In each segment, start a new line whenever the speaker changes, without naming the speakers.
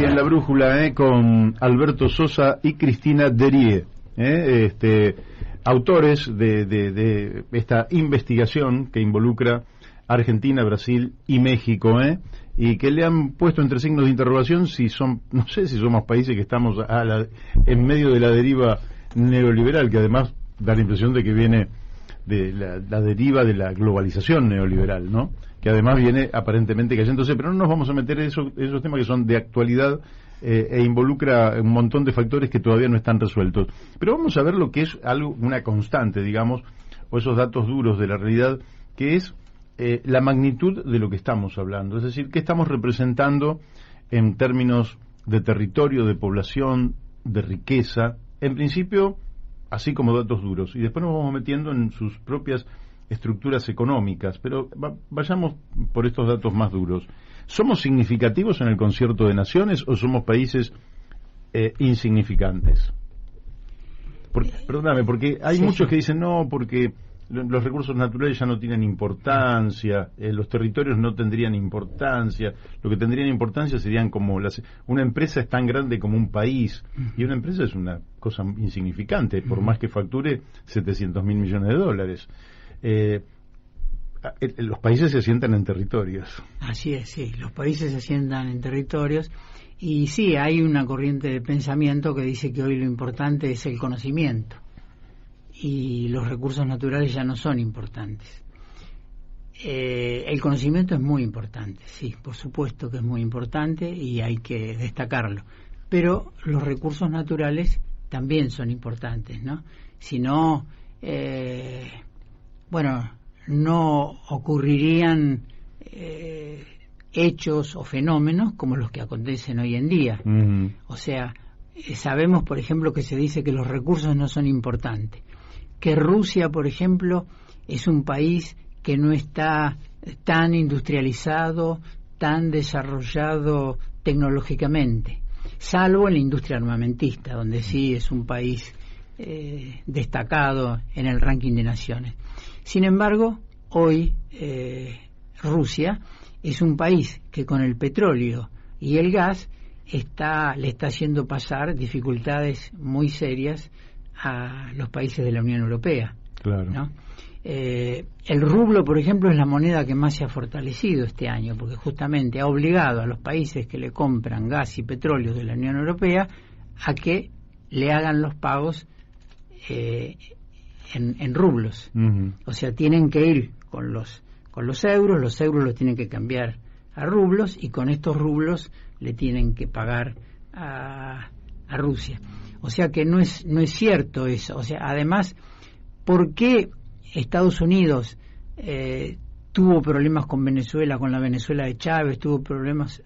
en la brújula con Alberto Sosa y Cristina Derie, autores de esta investigación que involucra Argentina, Brasil y México, y que le han puesto entre signos de interrogación si son, no sé si somos países que estamos en medio de la deriva neoliberal, que además da la impresión de que viene de la deriva de la globalización neoliberal, ¿no? Que además viene aparentemente cayéndose, pero no nos vamos a meter en esos temas que son de actualidad e involucra un montón de factores que todavía no están resueltos. Pero vamos a ver lo que es una constante, digamos, o esos datos duros de la realidad, que es la magnitud de lo que estamos hablando, es decir, qué estamos representando en términos de territorio, de población, de riqueza, en principio, así como datos duros, y después nos vamos metiendo en sus propias estructuras económicas, pero vayamos por estos datos más duros. ¿Somos significativos en el concierto de naciones o somos países insignificantes? Perdóname, porque hay muchos que dicen no, porque los recursos naturales ya no tienen importancia, los territorios no tendrían importancia, lo que tendrían importancia serían como una empresa es tan grande como un país, y una empresa es una cosa insignificante, por más que facture 700.000 millones de dólares. Los países se asientan en territorios.
Así es, sí, los países se asientan en territorios, y sí, hay una corriente de pensamiento que dice que hoy lo importante es el conocimiento y los recursos naturales ya no son importantes. El conocimiento es muy importante, sí, por supuesto que es muy importante y hay que destacarlo, pero los recursos naturales también son importantes, ¿no? Si no, no ocurrirían hechos o fenómenos como los que acontecen hoy en día. Uh-huh. O sea, sabemos, por ejemplo, que se dice que los recursos no son importantes, que Rusia, por ejemplo, es un país que no está tan industrializado, tan desarrollado tecnológicamente, salvo en la industria armamentista, donde sí es un país destacado en el ranking de naciones. Sin embargo, hoy Rusia es un país que con el petróleo y el gas le está haciendo pasar dificultades muy serias a los países de la Unión Europea.
Claro.
¿No? El rublo, por ejemplo, es la moneda que más se ha fortalecido este año, porque justamente ha obligado a los países que le compran gas y petróleo de la Unión Europea a que le hagan los pagos en rublos. Uh-huh. O sea, tienen que ir con los euros los tienen que cambiar a rublos, y con estos rublos le tienen que pagar a Rusia. O sea que no es cierto eso. O sea, además, ¿por qué Estados Unidos tuvo problemas con Venezuela, con la Venezuela de Chávez, tuvo problemas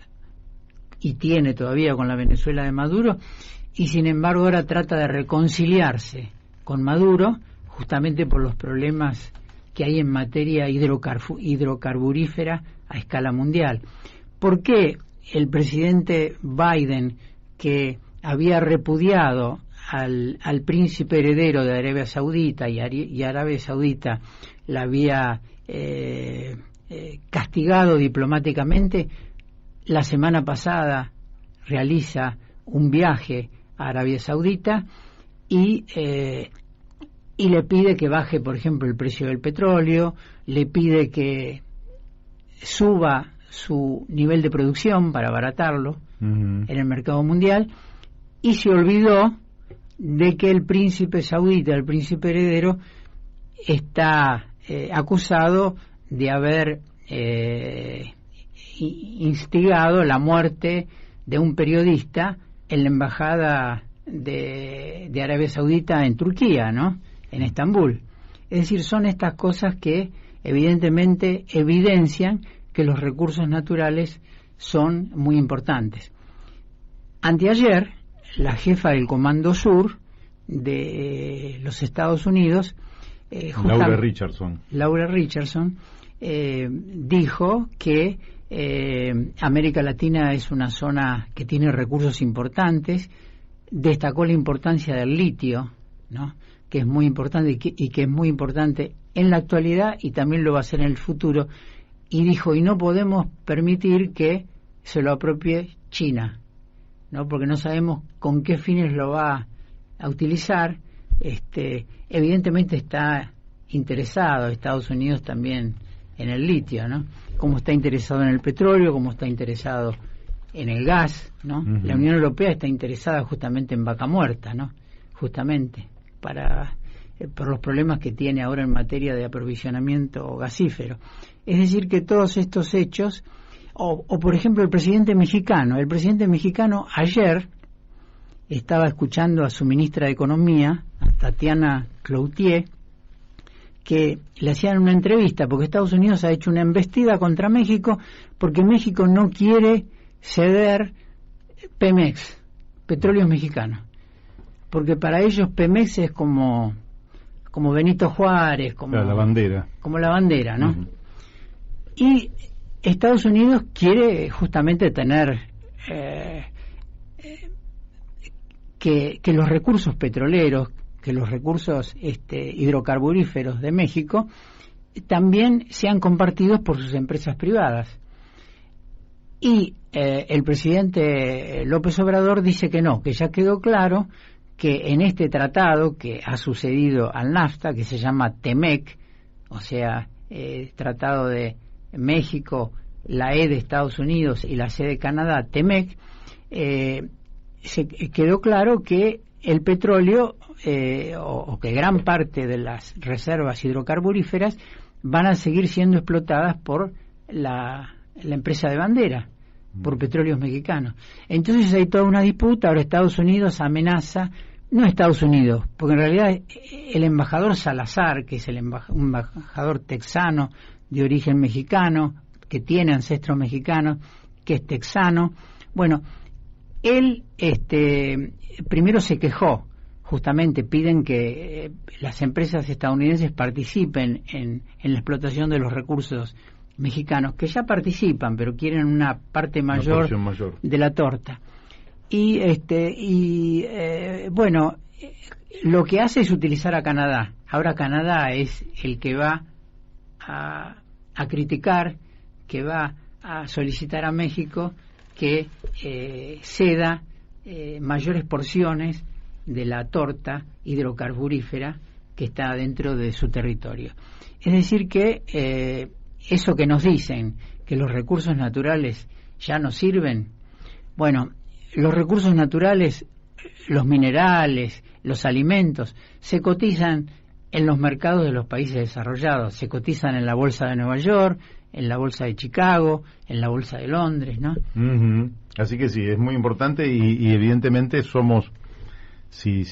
y tiene todavía con la Venezuela de Maduro, y sin embargo ahora trata de reconciliarse con Maduro justamente por los problemas que hay en materia hidrocarburífera a escala mundial? ¿Por qué el presidente Biden, que había repudiado al príncipe heredero de Arabia Saudita y Arabia Saudita la había castigado diplomáticamente, la semana pasada realiza un viaje a Arabia Saudita y le pide que baje, por ejemplo, el precio del petróleo, le pide que suba su nivel de producción para abaratarlo en el mercado mundial, y se olvidó de que el príncipe saudita, el príncipe heredero, está acusado de haber instigado la muerte de un periodista en la embajada de Arabia Saudita en Turquía, ¿no? En Estambul. Es decir, son estas cosas que evidentemente evidencian que los recursos naturales son muy importantes. Anteayer, la jefa del Comando Sur de los Estados Unidos,
Laura Richardson,
dijo que América Latina es una zona que tiene recursos importantes, destacó la importancia del litio, ¿no? Que es muy importante y que es muy importante en la actualidad y también lo va a ser en el futuro, y dijo, y no podemos permitir que se lo apropie China. ¿no? Porque no sabemos con qué fines lo va a utilizar. Evidentemente está interesado Estados Unidos también en el litio, ¿no? Como está interesado en el petróleo, como está interesado en el gas, ¿no? Uh-huh. La Unión Europea está interesada justamente en Vaca Muerta, ¿no? Justamente por los problemas que tiene ahora en materia de aprovisionamiento gasífero. Es decir, que todos estos hechos, o por ejemplo el presidente mexicano ayer estaba escuchando a su ministra de Economía, a Tatiana Cloutier, que le hacían una entrevista, porque Estados Unidos ha hecho una embestida contra México, porque México no quiere ceder Pemex, Petróleos Mexicanos, porque para ellos Pemex es como Benito Juárez, como
la bandera.
Como la bandera, ¿no?
Uh-huh.
Y Estados Unidos quiere justamente tener que los recursos petroleros, que los recursos hidrocarburíferos de México también sean compartidos por sus empresas privadas. Y el presidente López Obrador dice que no, que ya quedó claro que en este tratado que ha sucedido al NAFTA, que se llama TEMEC, o sea, Tratado de México, la E de Estados Unidos y la C de Canadá, TEMEC, se quedó claro que el petróleo o que gran parte de las reservas hidrocarburíferas van a seguir siendo explotadas por la empresa de bandera, por Petróleos Mexicanos. Entonces hay toda una disputa. Ahora Estados Unidos amenaza, no Estados Unidos, porque en realidad el embajador Salazar, que es un embajador texano de origen mexicano, que tiene ancestros mexicanos, que es texano, bueno, él primero se quejó, justamente piden que las empresas estadounidenses participen en la explotación de los recursos mexicanos, que ya participan, pero quieren una parte mayor de la torta. Y bueno, lo que hace es utilizar a Canadá. Ahora Canadá es el que va a criticar, que va a solicitar a México que ceda mayores porciones de la torta hidrocarburífera que está dentro de su territorio. Es decir que eso que nos dicen, que los recursos naturales ya no sirven, bueno, los recursos naturales, los minerales, los alimentos, se cotizan en los mercados de los países desarrollados, se cotizan en la bolsa de Nueva York, en la bolsa de Chicago, en la bolsa de Londres, ¿no?
Uh-huh. Así que sí, es muy importante y evidentemente somos, si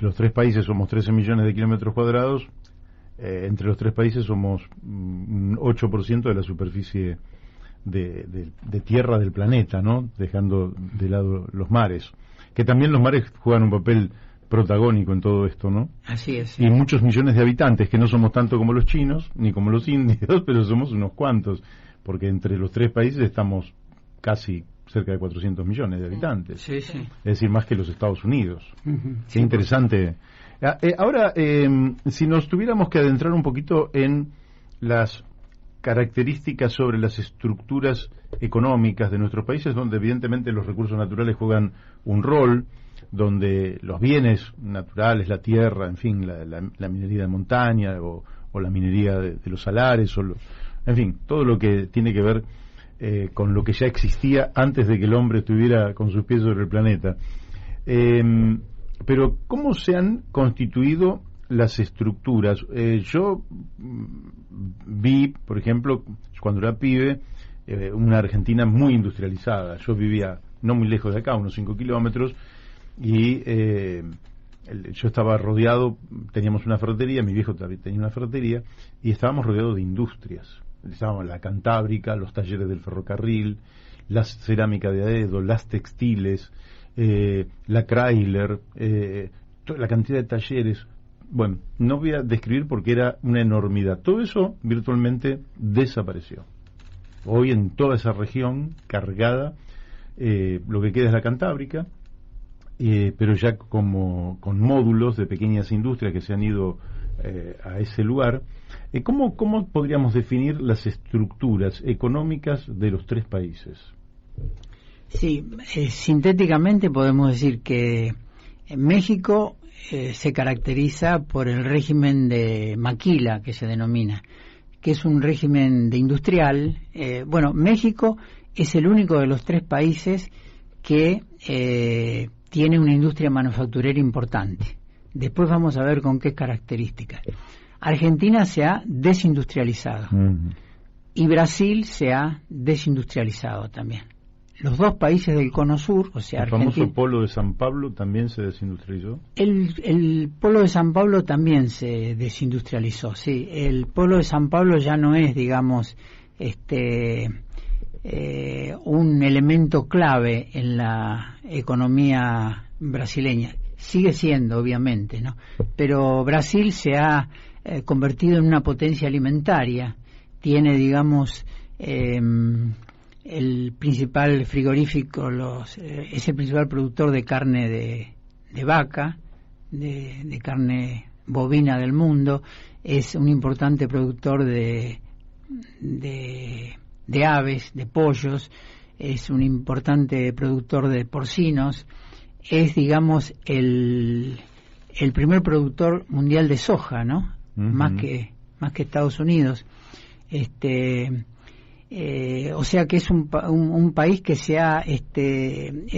los tres países somos 13 millones de kilómetros cuadrados, entre los tres países somos un 8% de la superficie de tierra del planeta, ¿no? Dejando de lado los mares, que también los mares juegan un papel protagónico en todo esto, ¿no?
Así es.
Y muchos millones de habitantes, que no somos tanto como los chinos, ni como los indios, pero somos unos cuantos, porque entre los tres países estamos casi cerca de 400 millones de habitantes.
Sí, sí.
Es decir, más que los Estados Unidos.
Uh-huh.
Qué interesante. Ahora, si nos tuviéramos que adentrar un poquito en las características sobre las estructuras económicas de nuestros países, donde evidentemente los recursos naturales juegan un rol, donde los bienes naturales, la tierra, en fin, la minería de montaña o la minería de los salares, en fin, todo lo que tiene que ver con lo que ya existía antes de que el hombre estuviera con sus pies sobre el planeta. Pero, ¿cómo se han constituido las estructuras? Yo vi, por ejemplo, cuando era pibe, una Argentina muy industrializada. Yo vivía no muy lejos de acá, unos 5 kilómetros, y yo estaba rodeado, teníamos una ferretería, mi viejo también tenía una ferretería, y estábamos rodeados de industrias. Estábamos la Cantábrica, los talleres del ferrocarril, la cerámica de Aedo, las textiles, la Chrysler, la cantidad de talleres. Bueno, no voy a describir porque era una enormidad. Todo eso virtualmente desapareció. Hoy en toda esa región cargada, lo que queda es la Cantábrica, pero ya como con módulos de pequeñas industrias que se han ido a ese lugar. ¿Cómo podríamos definir las estructuras económicas de los tres países?
Sí, sintéticamente podemos decir que México se caracteriza por el régimen de maquila, que se denomina, que es un régimen de industrial. México es el único de los 3 países que tiene una industria manufacturera importante. Después vamos a ver con qué características. Argentina se ha desindustrializado y Brasil se ha desindustrializado también. Los 2 países del cono sur, o sea,
¿El famoso polo de San Pablo también se desindustrializó?
El polo de San Pablo también se desindustrializó, sí. El polo de San Pablo ya no es, digamos, un elemento clave en la economía brasileña. Sigue siendo, obviamente, ¿no? Pero Brasil se ha convertido en una potencia alimentaria. Tiene, digamos, el principal frigorífico, es el principal productor de carne de vaca, de carne bovina del mundo. Es un importante productor de aves, de pollos. Es un importante productor de porcinos. Es, digamos, el primer productor mundial de soja, ¿no? Más que Estados Unidos. O sea que es un país que se ha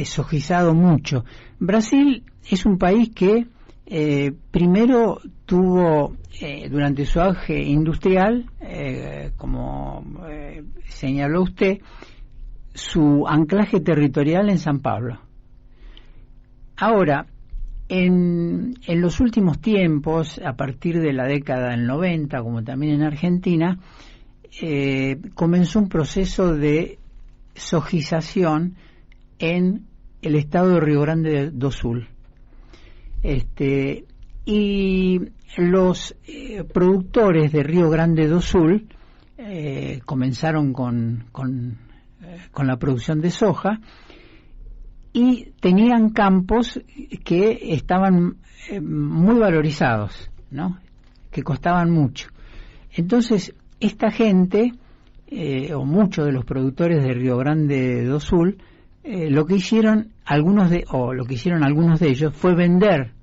sojizado mucho. Brasil es un país que primero tuvo durante su auge industrial, como señaló usted, su anclaje territorial en San Pablo. Ahora, en los últimos tiempos, a partir de la década del 90, como también en Argentina, comenzó un proceso de sojización en el estado de Río Grande do Sul. Y los productores de Río Grande do Sul comenzaron con la producción de soja y tenían campos que estaban muy valorizados, ¿no? Que costaban mucho. Entonces, esta gente, o muchos de los productores de Río Grande do Sul, lo que hicieron algunos de ellos fue vender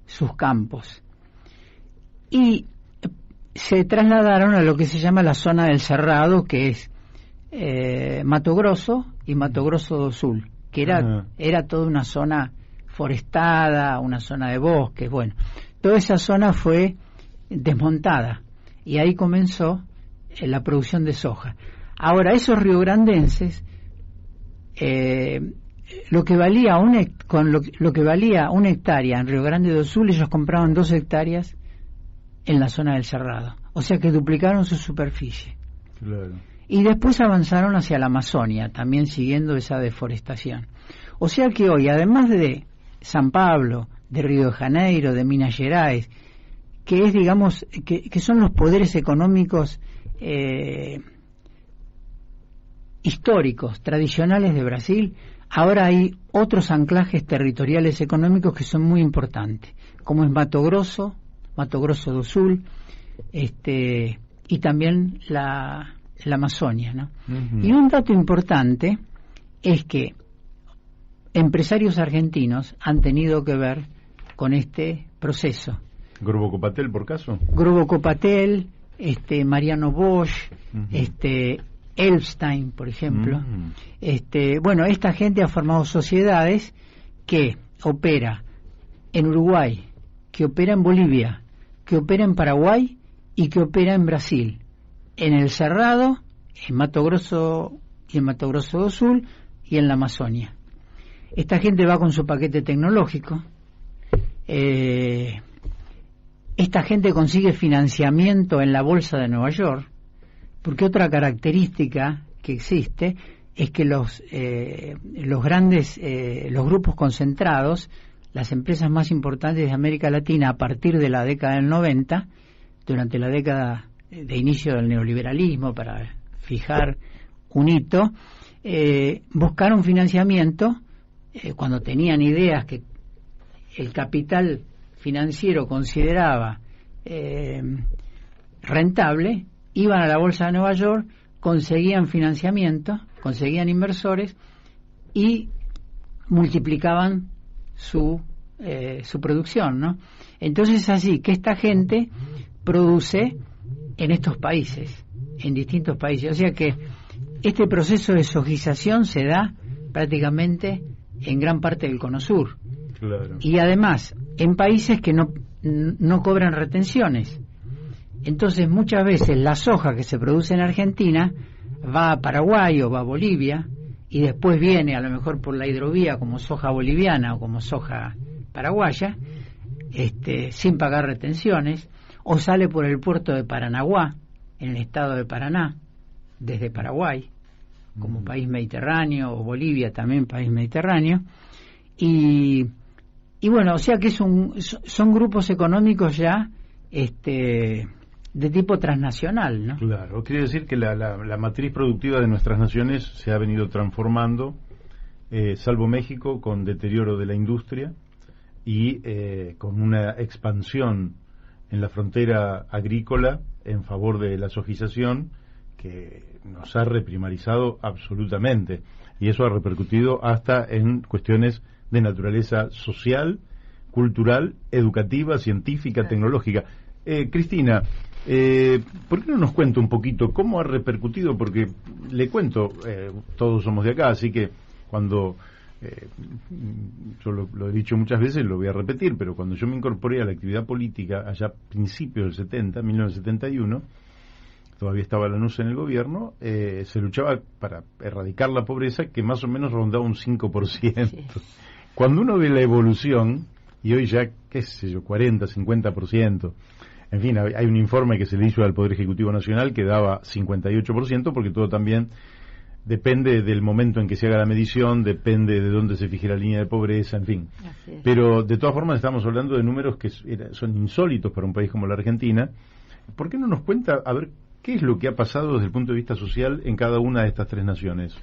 sus campos y se trasladaron a lo que se llama la zona del Cerrado, que es Mato Grosso y Mato Grosso do Sul, que era toda una zona forestada, una zona de bosques. Bueno, toda esa zona fue desmontada y ahí comenzó la producción de soja. Ahora, esos riograndenses, lo que valía una hectárea en Río Grande do Sul, ellos compraban 2 hectáreas en la zona del Cerrado. O sea que duplicaron su superficie.
Claro.
Y después avanzaron hacia la Amazonia, también siguiendo esa deforestación. O sea que hoy, además de San Pablo, de Río de Janeiro, de Minas Gerais, que es, digamos, que son los poderes económicos históricos, tradicionales de Brasil, ahora hay otros anclajes territoriales económicos que son muy importantes, como es Mato Grosso do Sul, y también la Amazonia, ¿no? Y un dato importante es que empresarios argentinos han tenido que ver con este proceso.
¿Grupo Copatel, por caso?
Grupo Copatel, Mariano Bosch, Elfstein, por ejemplo. Bueno, esta gente ha formado sociedades que opera en Uruguay, que opera en Bolivia, que opera en Paraguay y que opera en Brasil, en el Cerrado, en Mato Grosso y en Mato Grosso do Sul y en la Amazonia. Esta gente va con su paquete tecnológico. Esta gente consigue financiamiento en la Bolsa de Nueva York, porque otra característica que existe es que los grupos concentrados, las empresas más importantes de América Latina a partir de la década del 90, durante la década de inicio del neoliberalismo, para fijar un hito, buscaron financiamiento cuando tenían ideas que el capital financiero consideraba rentable, iban a la Bolsa de Nueva York, conseguían financiamiento, conseguían inversores y multiplicaban su producción, ¿no? Entonces así que esta gente produce en estos países, en distintos países, o sea que este proceso de sojización se da prácticamente en gran parte del Cono Sur.
Claro.
Y además en países que no cobran retenciones. Entonces muchas veces la soja que se produce en Argentina va a Paraguay o va a Bolivia y después viene a lo mejor por la hidrovía como soja boliviana o como soja paraguaya, sin pagar retenciones, o sale por el puerto de Paranaguá en el estado de Paraná desde Paraguay como país mediterráneo, o Bolivia también país mediterráneo, y bueno, o sea que son grupos económicos ya de tipo transnacional, ¿no?
Claro, quiere decir que la matriz productiva de nuestras naciones se ha venido transformando, salvo México, con deterioro de la industria y con una expansión en la frontera agrícola en favor de la sojización que nos ha reprimarizado absolutamente, y eso ha repercutido hasta en cuestiones de naturaleza social, cultural, educativa, científica, tecnológica. Cristina, ¿por qué no nos cuenta un poquito cómo ha repercutido? Porque le cuento, todos somos de acá, así que cuando yo lo he dicho muchas veces, lo voy a repetir, pero cuando yo me incorporé a la actividad política allá a principios del 70, 1971, todavía estaba Lanús en el gobierno, se luchaba para erradicar la pobreza, que más o menos rondaba un 5%. Sí. Cuando uno ve la evolución, y hoy ya, qué sé yo, 40, 50%, en fin, hay un informe que se le hizo al Poder Ejecutivo Nacional que daba 58%, porque todo también depende del momento en que se haga la medición, depende de dónde se fije la línea de pobreza, en fin. Pero de todas formas estamos hablando de números que son insólitos para un país como la Argentina. ¿Por qué no nos cuenta, a ver, qué es lo que ha pasado desde el punto de vista social en cada una de estas tres naciones?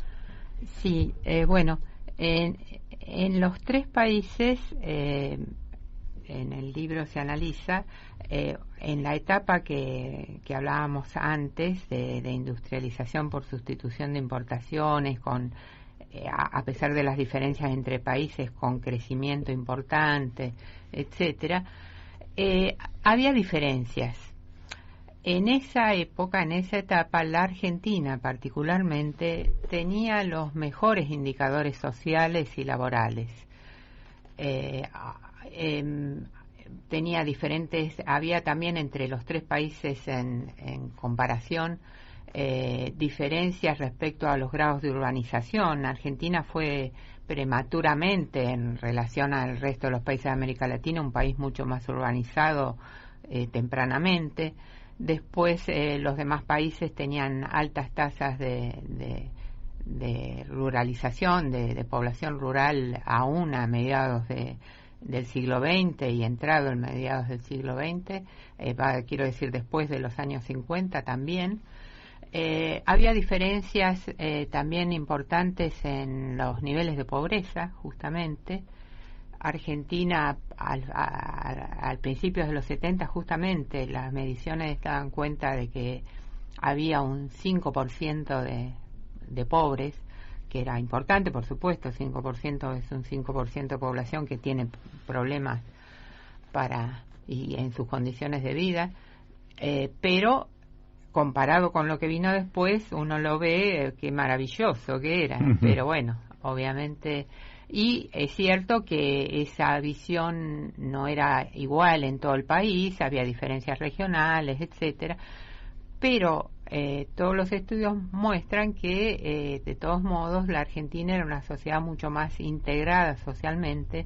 Sí, bueno, en los tres países, en el libro se analiza, en la etapa que hablábamos antes de industrialización por sustitución de importaciones, a pesar de las diferencias entre países con crecimiento importante, etcétera, había diferencias. En esa época, en esa etapa, la Argentina particularmente tenía los mejores indicadores sociales y laborales. Había también entre los tres países en comparación diferencias respecto a los grados de urbanización. Argentina fue prematuramente, en relación al resto de los países de América Latina, un país mucho más urbanizado tempranamente. Después los demás países tenían altas tasas de ruralización, de población rural aún a mediados del siglo XX y entrado en mediados del siglo XX, quiero decir después de los años 50 también. Había diferencias también importantes en los niveles de pobreza, justamente. Argentina al principio de los 70 justamente las mediciones daban cuenta de que había un 5% de pobres, que era importante, por supuesto. 5% es un 5% de población que tiene problemas y en sus condiciones de vida, pero comparado con lo que vino después uno lo ve qué maravilloso que era. Pero bueno, obviamente. Y es cierto que esa visión no era igual en todo el país, había diferencias regionales, etcétera, pero todos los estudios muestran que de todos modos la Argentina era una sociedad mucho más integrada socialmente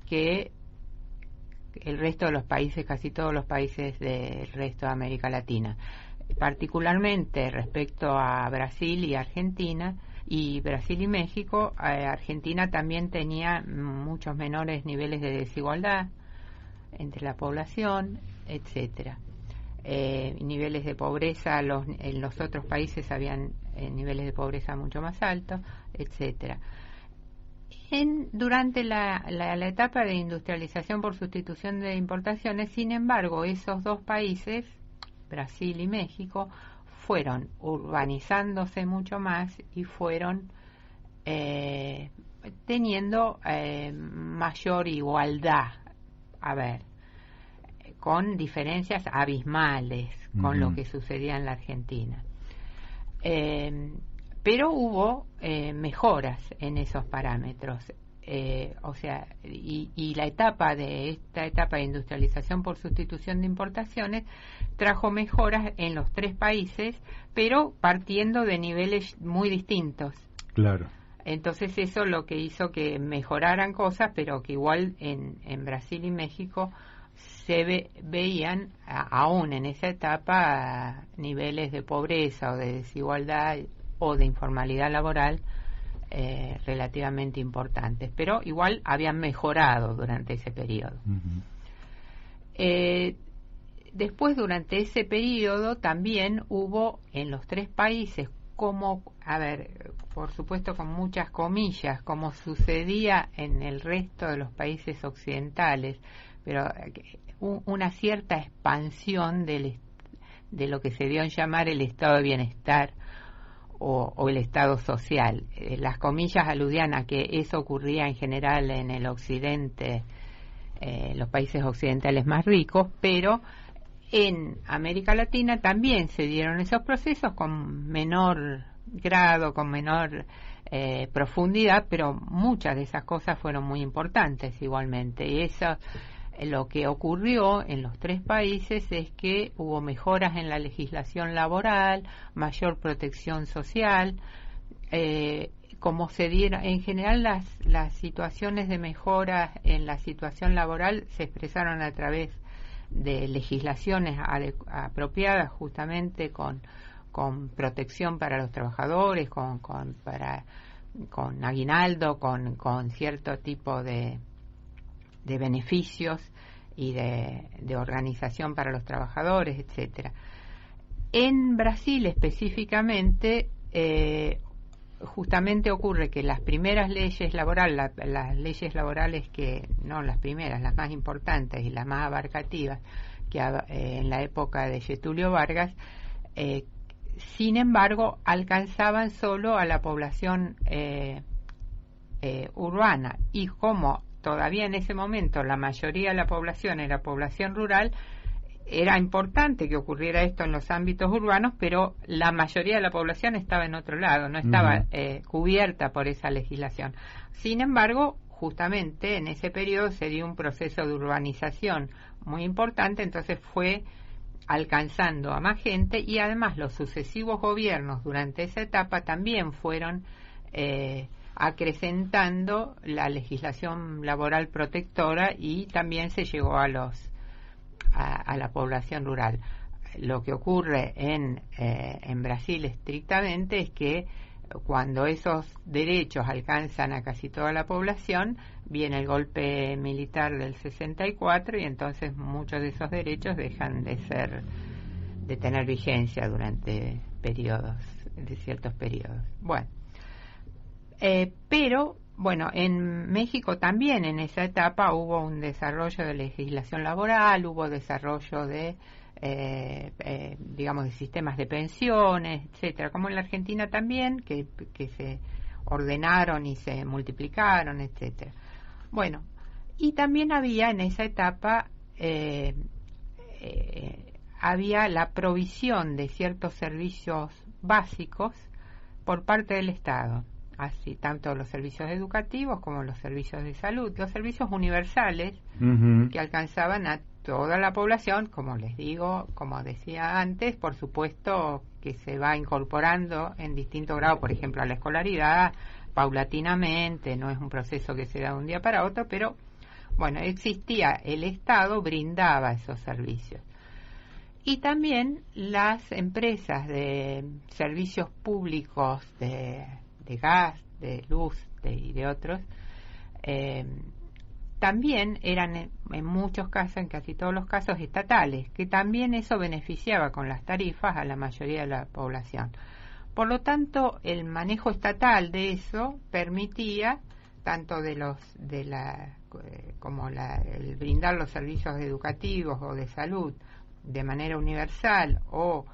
que el resto de los países, casi todos los países del resto de América Latina, particularmente respecto a Brasil y Argentina. Y Brasil y México, Argentina también tenía muchos menores niveles de desigualdad entre la población, etcétera. Niveles de pobreza, en los otros países habían niveles de pobreza mucho más altos, etcétera. Durante la etapa de industrialización por sustitución de importaciones, sin embargo, esos dos países, Brasil y México, fueron urbanizándose mucho más y fueron teniendo mayor igualdad, con diferencias abismales con lo que sucedía en la Argentina. Pero hubo mejoras en esos parámetros. Y esta etapa de industrialización por sustitución de importaciones trajo mejoras en los 3 países, pero partiendo de niveles muy distintos.
Claro.
Entonces eso lo que hizo que mejoraran cosas, pero que igual en Brasil y México se veían aún en esa etapa niveles de pobreza o de desigualdad o de informalidad laboral relativamente importantes, pero igual habían mejorado durante ese periodo. Después, durante ese periodo, también hubo en los 3 países, por supuesto con muchas comillas, como sucedía en el resto de los países occidentales, pero una cierta expansión de lo que se dio en llamar el estado de bienestar o el estado social. Las comillas aludían a que eso ocurría en general en el occidente, los países occidentales más ricos, pero en América Latina también se dieron esos procesos con menor grado, con menor profundidad, pero muchas de esas cosas fueron muy importantes igualmente. Y eso, lo que ocurrió en los 3 países es que hubo mejoras en la legislación laboral, mayor protección social, como se dieron en general las situaciones de mejora en la situación laboral se expresaron a través de legislaciones apropiadas, justamente con protección para los trabajadores, con aguinaldo, con cierto tipo de beneficios y de organización para los trabajadores, etcétera. En Brasil específicamente, justamente ocurre que las primeras leyes laborales, las leyes laborales que, no las primeras, las más importantes y las más abarcativas, que en la época de Getúlio Vargas, sin embargo, alcanzaban solo a la población urbana, y como todavía en ese momento la mayoría de la población era población rural, era importante que ocurriera esto en los ámbitos urbanos, pero la mayoría de la población estaba en otro lado, no estaba cubierta por esa legislación. Sin embargo, justamente en ese periodo se dio un proceso de urbanización muy importante, entonces fue alcanzando a más gente, y además los sucesivos gobiernos durante esa etapa también fueron acrecentando la legislación laboral protectora, y también se llegó a la población rural. Lo que ocurre en Brasil estrictamente es que cuando esos derechos alcanzan a casi toda la población, viene el golpe militar del 64, y entonces muchos de esos derechos dejan de tener vigencia durante ciertos periodos. Pero en México también en esa etapa hubo un desarrollo de legislación laboral, hubo desarrollo de de sistemas de pensiones, etcétera, como en la Argentina también, que se ordenaron y se multiplicaron, etcétera. Y también había en esa etapa había la provisión de ciertos servicios básicos por parte del Estado, así tanto los servicios educativos como los servicios de salud, los servicios universales que alcanzaban a toda la población, como les digo, como decía antes, por supuesto que se va incorporando en distinto grado, por ejemplo, a la escolaridad, paulatinamente, no es un proceso que se da de un día para otro, pero existía, el Estado brindaba esos servicios. Y también las empresas de servicios públicos de gas, de luz y de otros, también eran en muchos casos, en casi todos los casos, estatales, que también eso beneficiaba con las tarifas a la mayoría de la población. Por lo tanto, el manejo estatal de eso permitía tanto el brindar los servicios educativos o de salud de manera universal, o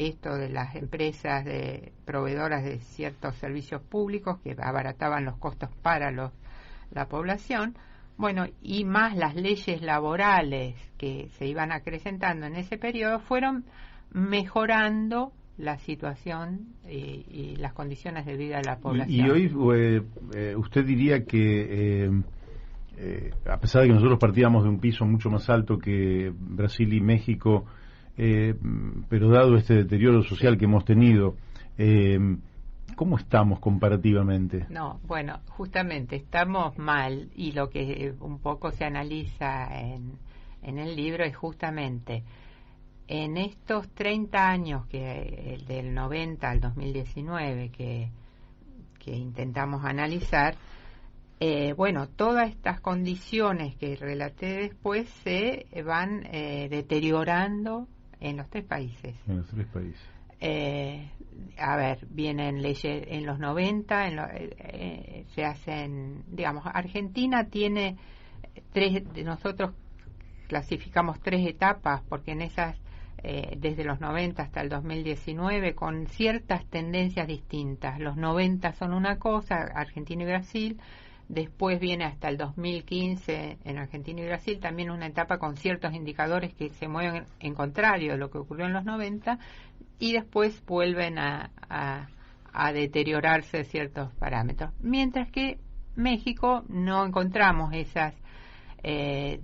esto de las empresas de proveedoras de ciertos servicios públicos que abarataban los costos para la población, bueno, y más las leyes laborales que se iban acrecentando en ese periodo, fueron mejorando la situación y las condiciones de vida de la población.
Y hoy usted diría que a pesar de que nosotros partíamos de un piso mucho más alto que Brasil y México, pero dado este deterioro social que hemos tenido, ¿cómo estamos comparativamente?
No, bueno, justamente estamos mal, y lo que un poco se analiza en el libro es justamente en estos 30 años, del 90 al 2019, que intentamos analizar, bueno, todas estas condiciones que relaté después se van deteriorando en los tres países.
En los tres países.
A ver, vienen leyes en los 90, se hacen, digamos, Argentina tiene nosotros clasificamos 3 etapas, porque en esas, desde los 90 hasta el 2019, con ciertas tendencias distintas. Los 90 son una cosa, Argentina y Brasil. Después viene hasta el 2015 en Argentina y Brasil, también una etapa con ciertos indicadores que se mueven en contrario de lo que ocurrió en los 90, y después vuelven a deteriorarse ciertos parámetros. Mientras que México no encontramos esas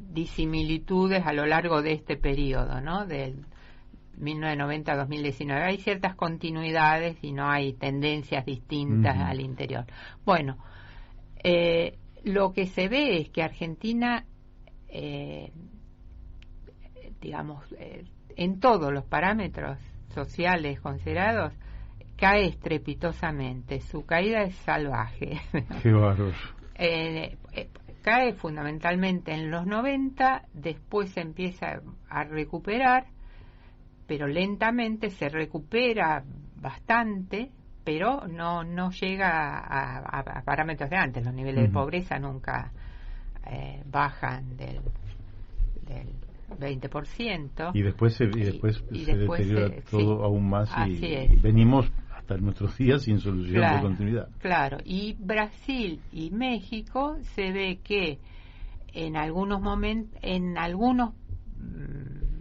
disimilitudes a lo largo de este periodo, ¿no? Del 1990 a 2019. Hay ciertas continuidades y no hay tendencias distintas al interior. Bueno, lo que se ve es que Argentina, digamos, en todos los parámetros sociales considerados, cae estrepitosamente. Su caída es salvaje.
Qué bárbaro.
Cae fundamentalmente en los 90, después se empieza a recuperar, pero lentamente se recupera bastante, pero no llega a parámetros de antes. Los niveles de pobreza nunca bajan del 20%.
Y después se deteriora todo aún más, y venimos hasta nuestros días sin solución de continuidad.
Claro, y Brasil y México se ve que en algunos momentos, en algunos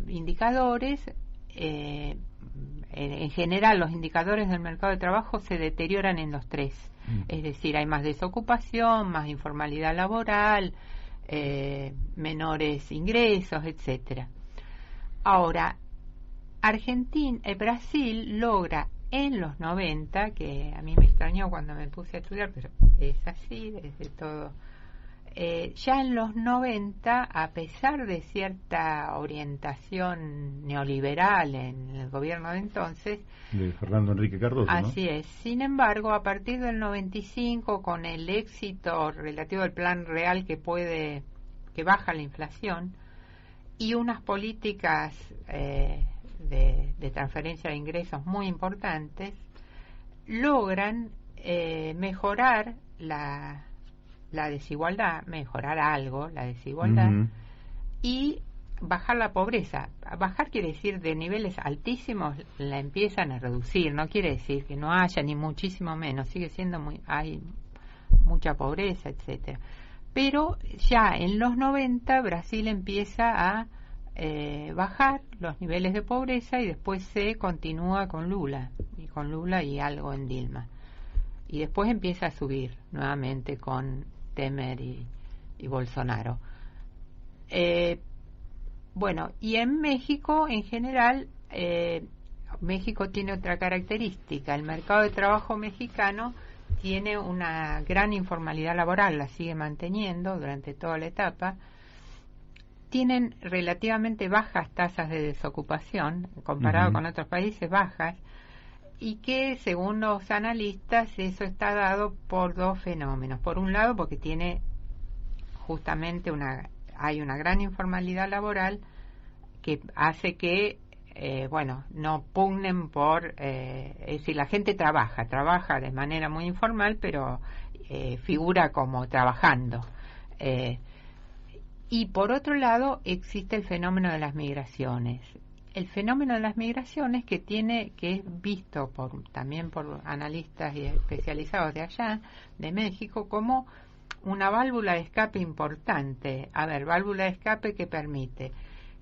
indicadores, en general los indicadores del mercado de trabajo se deterioran en los tres. Es decir, hay más desocupación, más informalidad laboral, menores ingresos, etcétera. Ahora, Brasil logra en los 90, que a mí me extrañó cuando me puse a estudiar, pero es así desde todo. Ya en los 90, a pesar de cierta orientación neoliberal en el gobierno de entonces,
de Fernando Enrique Cardoso,
así
¿no?
es. Sin embargo, a partir del 95, con el éxito relativo al plan real que baja la inflación, y unas políticas de transferencia de ingresos muy importantes, logran mejorar la desigualdad, mejorar algo la desigualdad, y bajar la pobreza. Bajar quiere decir de niveles altísimos la empiezan a reducir, no quiere decir que no haya, ni muchísimo menos, sigue siendo hay mucha pobreza, etcétera. Pero ya en los 90 Brasil empieza a bajar los niveles de pobreza, y después se continúa con Lula y algo en Dilma, y después empieza a subir nuevamente con Temer y Bolsonaro. Bueno, y en México en general, México tiene otra característica. El mercado de trabajo mexicano tiene una gran informalidad laboral, la sigue manteniendo durante toda la etapa. Tienen relativamente bajas tasas de desocupación, comparado con otros países, bajas, y que según los analistas eso está dado por dos fenómenos. Por un lado, porque tiene justamente hay una gran informalidad laboral que hace que no pugnen por, es decir, la gente trabaja de manera muy informal, pero figura como trabajando. Y por otro lado existe el fenómeno de las migraciones. el fenómeno de las migraciones que es visto también por analistas y especializados de allá, de México, como una válvula de escape importante. A ver, válvula de escape que permite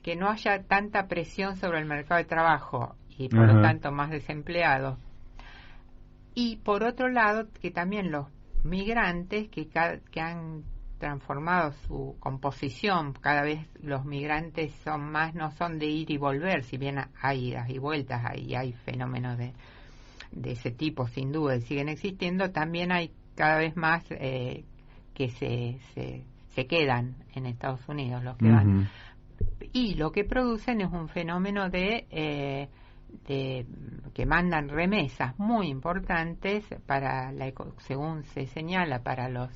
que no haya tanta presión sobre el mercado de trabajo y por lo tanto más desempleados. Y por otro lado, que también los migrantes que han transformado su composición, cada vez los migrantes no son de ir y volver, si bien hay idas y vueltas, hay fenómenos de ese tipo sin duda y siguen existiendo, también hay cada vez más que se quedan en Estados Unidos, los que van. Y lo que producen es un fenómeno de que mandan remesas muy importantes para según se señala, para la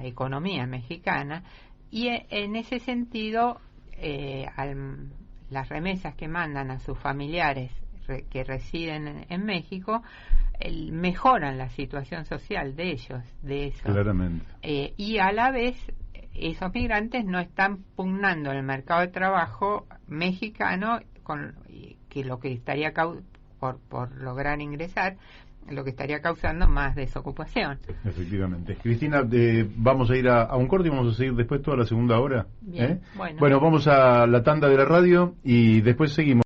economía mexicana, y en ese sentido las remesas que mandan a sus familiares que residen en México mejoran la situación social de ellos, de eso.
Claramente.
Y a la vez esos migrantes no están pugnando en el mercado de trabajo mexicano que lo que estaría por lograr ingresar, lo que estaría causando más desocupación.
Efectivamente. Cristina, vamos a ir a un corte y vamos a seguir después toda la segunda hora.
Bien,
bueno, vamos a la tanda de la radio y después seguimos.